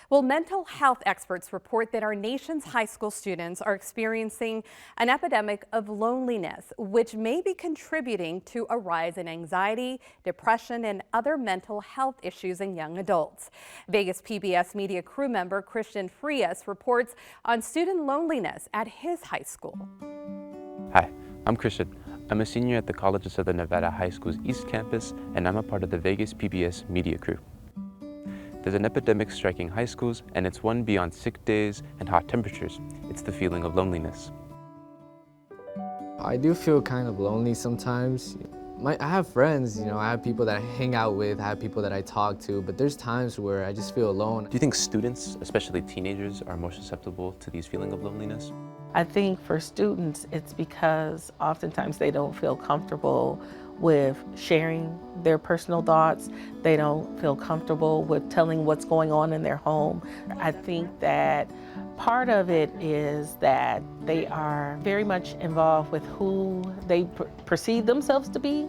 Well, mental health experts report that our nation's high school students are experiencing an epidemic of loneliness, which may be contributing to a rise in anxiety, depression, and other mental health issues in young adults. Vegas PBS Media Crew member Christian Frias reports on student loneliness at his high school. Hi, I'm Christian. I'm a senior at the College of Southern Nevada High School's East Campus, and I'm a part of the Vegas PBS Media Crew. There's an epidemic striking high schools, and it's one beyond sick days and hot temperatures. It's the feeling of loneliness. I do feel kind of lonely sometimes. I have friends, I have people that I hang out with, I have people that I talk to, but there's times where I just feel alone. Do you think students, especially teenagers, are more susceptible to these feelings of loneliness? I think for students, it's because oftentimes they don't feel comfortable with sharing their personal thoughts. They don't feel comfortable with telling what's going on in their home. I think that part of it is that they are very much involved with who they perceive themselves to be.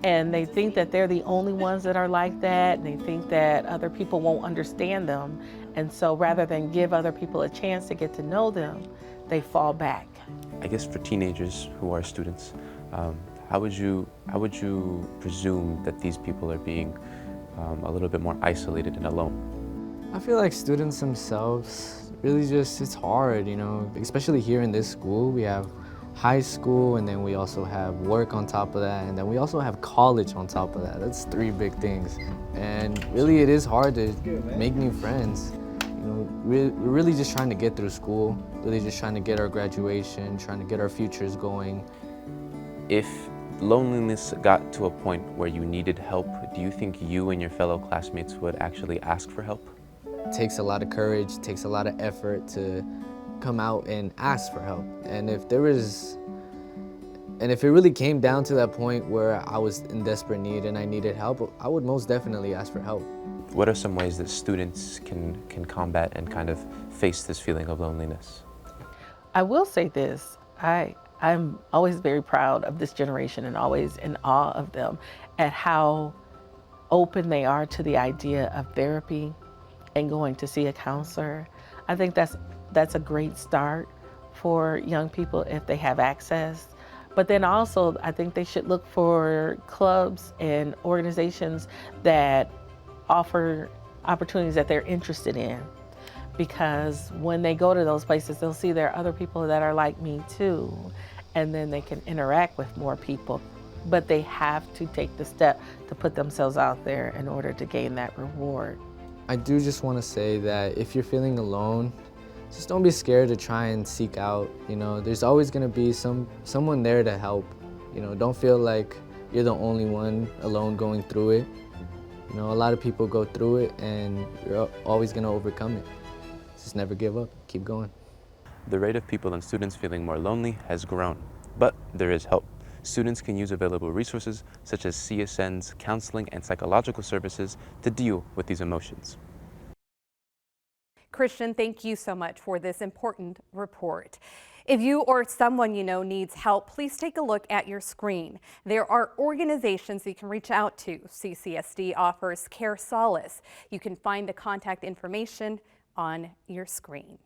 And they think that they're the only ones that are like that. And they think that other people won't understand them. And so rather than give other people a chance to get to know them, they fall back. I guess for teenagers who are students, how would you presume that these people are being a little bit more isolated and alone? I feel like students themselves, really just, it's hard, especially here in this school. We have high school, and then we also have work on top of that, and then we also have college on top of that. That's three big things. And really it is hard to make new friends. We're really just trying to get through school, really just trying to get our graduation, trying to get our futures going. If loneliness got to a point where you needed help, do you think you and your fellow classmates would actually ask for help? It takes a lot of courage, it takes a lot of effort to come out and ask for help. And if it really came down to that point where I was in desperate need and I needed help, I would most definitely ask for help. What are some ways that students can combat and kind of face this feeling of loneliness? I will say this, I'm always very proud of this generation and always in awe of them at how open they are to the idea of therapy and going to see a counselor. I think that's a great start for young people if they have access. But then also, I think they should look for clubs and organizations that offer opportunities that they're interested in. Because when they go to those places, they'll see there are other people that are like me too. And then they can interact with more people. But they have to take the step to put themselves out there in order to gain that reward. I do just want to say that if you're feeling alone, just don't be scared to try and seek out. There's always going to be someone there to help. Don't feel like you're the only one alone going through it. A lot of people go through it, and you're always going to overcome it. Just never give up. Keep going. The rate of people and students feeling more lonely has grown, but there is help. Students can use available resources such as CSN's counseling and psychological services to deal with these emotions. Christian, thank you so much for this important report. If you or someone you know needs help, please take a look at your screen. There are organizations you can reach out to. CCSD offers Care Solace. You can find the contact information on your screen.